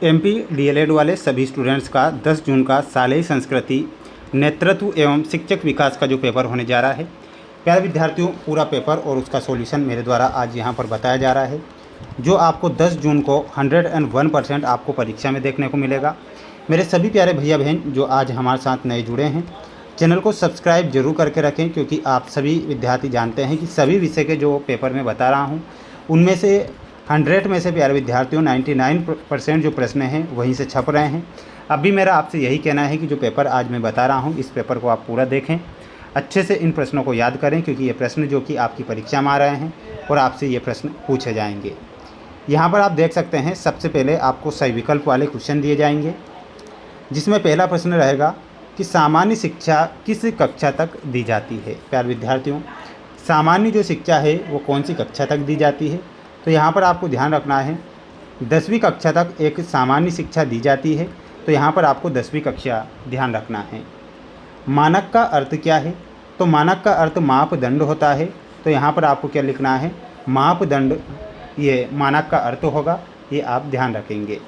MP DElEd वाले सभी students का 10 जून का शालेय संस्कृति नेतृत्व एवं शिक्षक विकास का जो पेपर होने जा रहा है, प्यारे विद्यार्थियों, पूरा पेपर और उसका सॉल्यूशन मेरे द्वारा आज यहाँ पर बताया जा रहा है, जो आपको 10 जून को 101% आपको परीक्षा में देखने को मिलेगा। मेरे सभी प्यारे भैया बहन जो आज हमारे साथ नए जुड़े हैं, चैनल को सब्सक्राइब जरूर करके रखें, क्योंकि आप सभी विद्यार्थी जानते हैं कि सभी विषय के जो पेपर मैं बता रहा हूँ उनमें से 100 में से प्यारे विद्यार्थियों 99% जो प्रश्न हैं वहीं से छप रहे हैं। अभी मेरा आपसे यही कहना है कि जो पेपर आज मैं बता रहा हूँ, इस पेपर को आप पूरा देखें, अच्छे से इन प्रश्नों को याद करें, क्योंकि ये प्रश्न जो कि आपकी परीक्षा में आ रहे हैं और आपसे ये प्रश्न पूछे जाएंगे। यहाँ पर आप देख सकते हैं, सबसे पहले आपको सही विकल्प वाले क्वेश्चन दिए जाएंगे, जिसमें पहला प्रश्न रहेगा कि सामान्य शिक्षा किस कक्षा तक दी जाती है। प्यारे विद्यार्थियों, सामान्य जो शिक्षा है वो कौन सी कक्षा तक दी जाती है, तो यहाँ पर आपको ध्यान रखना है 10वीं कक्षा तक एक सामान्य शिक्षा दी जाती है, तो यहाँ पर आपको 10वीं कक्षा ध्यान रखना है। मानक का अर्थ क्या है, तो मानक का अर्थ मापदंड होता है, तो यहाँ पर आपको क्या लिखना है, मापदंड, ये मानक का अर्थ होगा, ये आप ध्यान रखेंगे।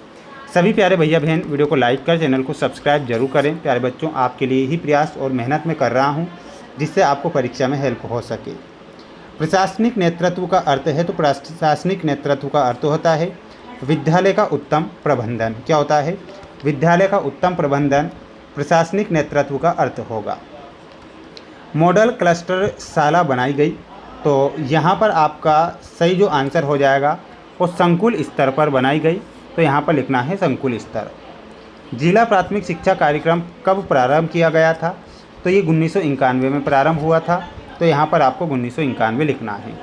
सभी प्यारे भैया बहन वीडियो को लाइक कर चैनल को सब्सक्राइब जरूर करें। प्यारे बच्चों, आपके लिए ही प्रयास और मेहनत में कर रहा हूँ, जिससे आपको परीक्षा में हेल्प हो सके। प्रशासनिक नेतृत्व का अर्थ है, तो प्रशासनिक नेतृत्व का अर्थ होता है विद्यालय का उत्तम प्रबंधन। क्या होता है, विद्यालय का उत्तम प्रबंधन प्रशासनिक नेतृत्व का अर्थ होगा। मॉडल क्लस्टर शाला बनाई गई, तो यहाँ पर आपका सही जो आंसर हो जाएगा वो संकुल स्तर पर बनाई गई, तो यहाँ पर लिखना है संकुल स्तर। जिला प्राथमिक शिक्षा कार्यक्रम कब प्रारंभ किया गया था, तो ये 1991 में प्रारंभ हुआ था, तो यहाँ पर आपको 1991 लिखना है।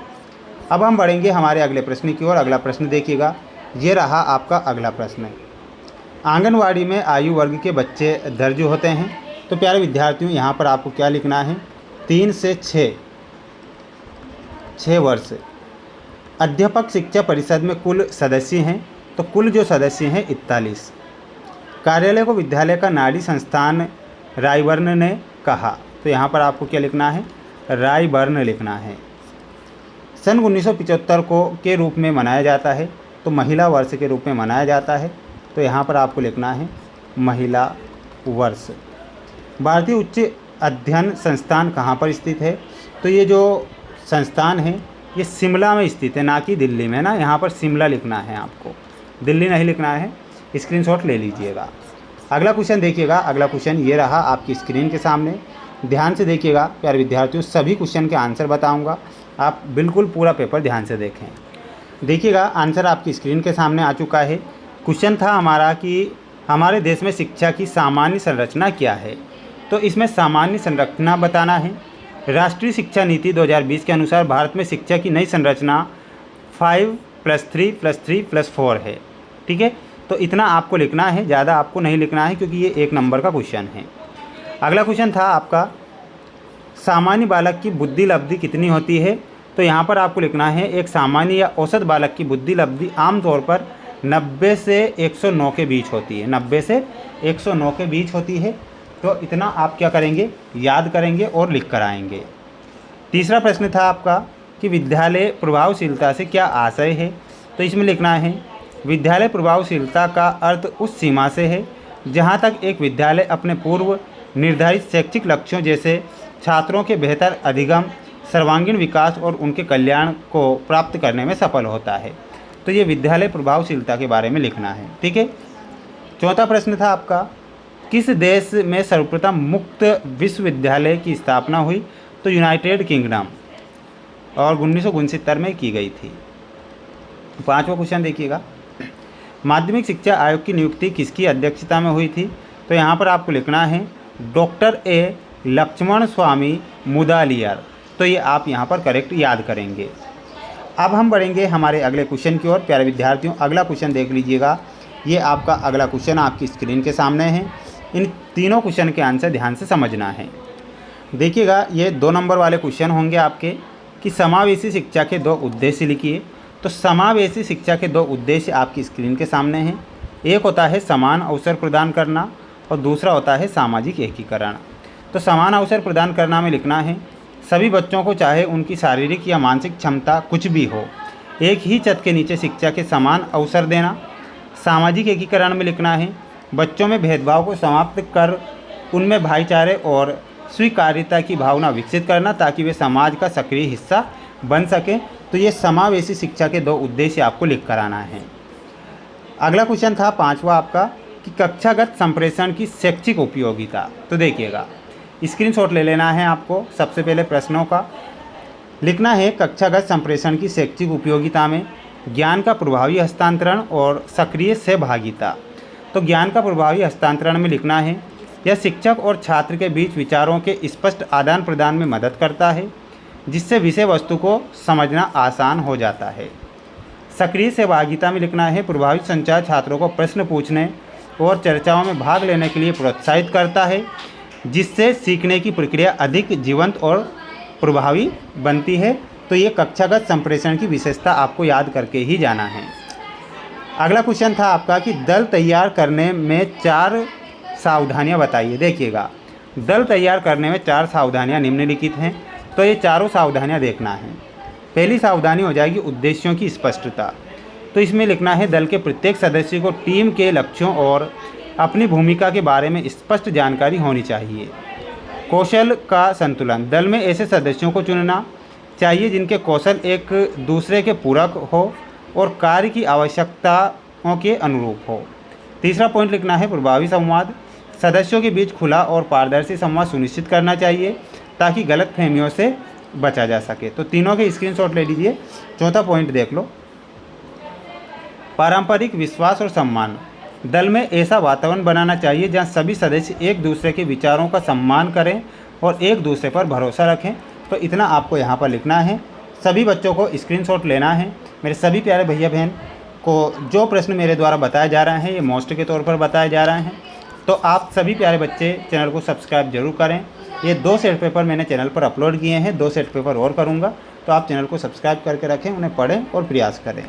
अब हम बढ़ेंगे हमारे अगले प्रश्न की ओर। अगला प्रश्न देखिएगा, ये रहा आपका अगला प्रश्न। आंगनवाड़ी में आयु वर्ग के बच्चे दर्ज होते हैं, तो प्यारे विद्यार्थियों यहाँ पर आपको क्या लिखना है, 3 से 6 वर्ष। अध्यापक शिक्षा परिषद में कुल सदस्य हैं, तो कुल जो सदस्य हैं 41। कार्यालय को विद्यालय का नारी संस्थान रायबर्न ने कहा, तो यहाँ पर आपको क्या लिखना है, रायबर्न लिखना है। सन 1975 को के रूप में मनाया जाता है, तो महिला वर्ष के रूप में मनाया जाता है, तो यहाँ पर आपको लिखना है महिला वर्ष। भारतीय उच्च अध्ययन संस्थान कहाँ पर स्थित है, तो ये जो संस्थान है ये शिमला में स्थित है, ना कि दिल्ली में ना, यहाँ पर शिमला लिखना है, आपको दिल्ली नहीं लिखना है, स्क्रीनशॉट ले लीजिएगा। अगला क्वेश्चन देखिएगा। अगला क्वेश्चन ये रहा आपकी स्क्रीन के सामने, ध्यान से देखिएगा प्यारे विद्यार्थियों, सभी क्वेश्चन के आंसर बताऊंगा, आप बिल्कुल पूरा पेपर ध्यान से देखें। देखिएगा, आंसर आपकी स्क्रीन के सामने आ चुका है। क्वेश्चन था हमारा कि हमारे देश में शिक्षा की सामान्य संरचना क्या है, तो इसमें सामान्य संरचना बताना है। राष्ट्रीय शिक्षा नीति 2020 के अनुसार भारत में शिक्षा की नई संरचना 5+3+3+4 है। ठीक है, तो इतना आपको लिखना है, ज़्यादा आपको नहीं लिखना है, क्योंकि ये 1 नंबर का क्वेश्चन है। अगला क्वेश्चन था आपका, सामान्य बालक की बुद्धि लब्धि कितनी होती है, तो यहाँ पर आपको लिखना है एक सामान्य या औसत बालक की बुद्धि लब्धि आमतौर पर 90 से 109 के बीच होती है, 90 से 109 के बीच होती है। तो इतना आप क्या करेंगे, याद करेंगे और लिख कर आएंगे। तीसरा प्रश्न था आपका कि विद्यालय प्रभावशीलता से क्या आशय है, तो इसमें लिखना है विद्यालय प्रभावशीलता का अर्थ उस सीमा से है जहाँ तक एक विद्यालय अपने पूर्व निर्धारित शैक्षिक लक्ष्यों जैसे छात्रों के बेहतर अधिगम, सर्वांगीण विकास और उनके कल्याण को प्राप्त करने में सफल होता है, तो ये विद्यालय प्रभावशीलता के बारे में लिखना है। ठीक है। चौथा प्रश्न था आपका, किस देश में सर्वप्रथम मुक्त विश्वविद्यालय की स्थापना हुई, तो यूनाइटेड किंगडम, और 1969 में की गई थी। पांचवा क्वेश्चन देखिएगा, माध्यमिक शिक्षा आयोग की नियुक्ति किसकी अध्यक्षता में हुई थी, तो यहाँ पर आपको लिखना है डॉक्टर ए लक्ष्मण स्वामी मुदालियर, तो ये आप यहाँ पर करेक्ट याद करेंगे। अब हम बढ़ेंगे हमारे अगले क्वेश्चन की ओर। प्यारे विद्यार्थियों, अगला क्वेश्चन देख लीजिएगा, ये आपका अगला क्वेश्चन आपकी स्क्रीन के सामने है। इन तीनों क्वेश्चन के आंसर ध्यान से समझना है। देखिएगा, ये 2 नंबर वाले क्वेश्चन होंगे आपके कि समावेशी शिक्षा के 2 उद्देश्य लिखिए, तो समावेशी शिक्षा के 2 उद्देश्य आपकी स्क्रीन के सामने हैं। एक होता है समान अवसर प्रदान करना और दूसरा होता है सामाजिक एकीकरण। तो समान अवसर प्रदान करना में लिखना है सभी बच्चों को, चाहे उनकी शारीरिक या मानसिक क्षमता कुछ भी हो, एक ही छत के नीचे शिक्षा के समान अवसर देना। सामाजिक एकीकरण में लिखना है बच्चों में भेदभाव को समाप्त कर उनमें भाईचारे और स्वीकार्यता की भावना विकसित करना ताकि वे समाज का सक्रिय हिस्सा बन सकें। तो ये समावेशी शिक्षा के 2 उद्देश्य आपको लिख कर आना है। अगला क्वेश्चन था 5वां आपका कि कक्षागत संप्रेषण की शैक्षिक उपयोगिता। तो देखिएगा, स्क्रीनशॉट ले लेना है आपको। सबसे पहले प्रश्नों का लिखना है कक्षागत संप्रेषण की शैक्षिक उपयोगिता में ज्ञान का प्रभावी हस्तांतरण और सक्रिय सहभागिता। तो ज्ञान का प्रभावी हस्तांतरण में लिखना है यह शिक्षक और छात्र के बीच विचारों के स्पष्ट आदान प्रदान में मदद करता है, जिससे विषय वस्तु को समझना आसान हो जाता है। सक्रिय सहभागिता में लिखना है प्रभावी संचार छात्रों को प्रश्न पूछने और चर्चाओं में भाग लेने के लिए प्रोत्साहित करता है, जिससे सीखने की प्रक्रिया अधिक जीवंत और प्रभावी बनती है। तो ये कक्षागत संप्रेषण की विशेषता आपको याद करके ही जाना है। अगला क्वेश्चन था आपका कि दल तैयार करने में 4 सावधानियां बताइए। देखिएगा, दल तैयार करने में 4 सावधानियां निम्नलिखित हैं। तो ये चारों सावधानियां देखना है। पहली सावधानी हो जाएगी उद्देश्यों की स्पष्टता। तो इसमें लिखना है दल के प्रत्येक सदस्य को टीम के लक्ष्यों और अपनी भूमिका के बारे में स्पष्ट जानकारी होनी चाहिए। कौशल का संतुलन, दल में ऐसे सदस्यों को चुनना चाहिए जिनके कौशल एक दूसरे के पूरक हो और कार्य की आवश्यकताओं के अनुरूप हो। तीसरा पॉइंट लिखना है प्रभावी संवाद, सदस्यों के बीच खुला और पारदर्शी संवाद सुनिश्चित करना चाहिए ताकि गलतफहमियों से बचा जा सके। तो तीनों के स्क्रीनशॉट ले लीजिए। चौथा पॉइंट देख लो, पारंपरिक विश्वास और सम्मान, दल में ऐसा वातावरण बनाना चाहिए जहां सभी सदस्य एक दूसरे के विचारों का सम्मान करें और एक दूसरे पर भरोसा रखें। तो इतना आपको यहाँ पर लिखना है। सभी बच्चों को स्क्रीनशॉट लेना है। मेरे सभी प्यारे भैया बहन को जो प्रश्न मेरे द्वारा बताए जा रहे हैं ये मोस्ट के तौर पर बताए जा रहे हैं। तो आप सभी प्यारे बच्चे चैनल को सब्सक्राइब जरूर करें। ये 2 सेट पेपर मैंने चैनल पर अपलोड किए हैं, 2 सेट पेपर और करूँगा। तो आप चैनल को सब्सक्राइब करके रखें, उन्हें पढ़ें और प्रयास करें।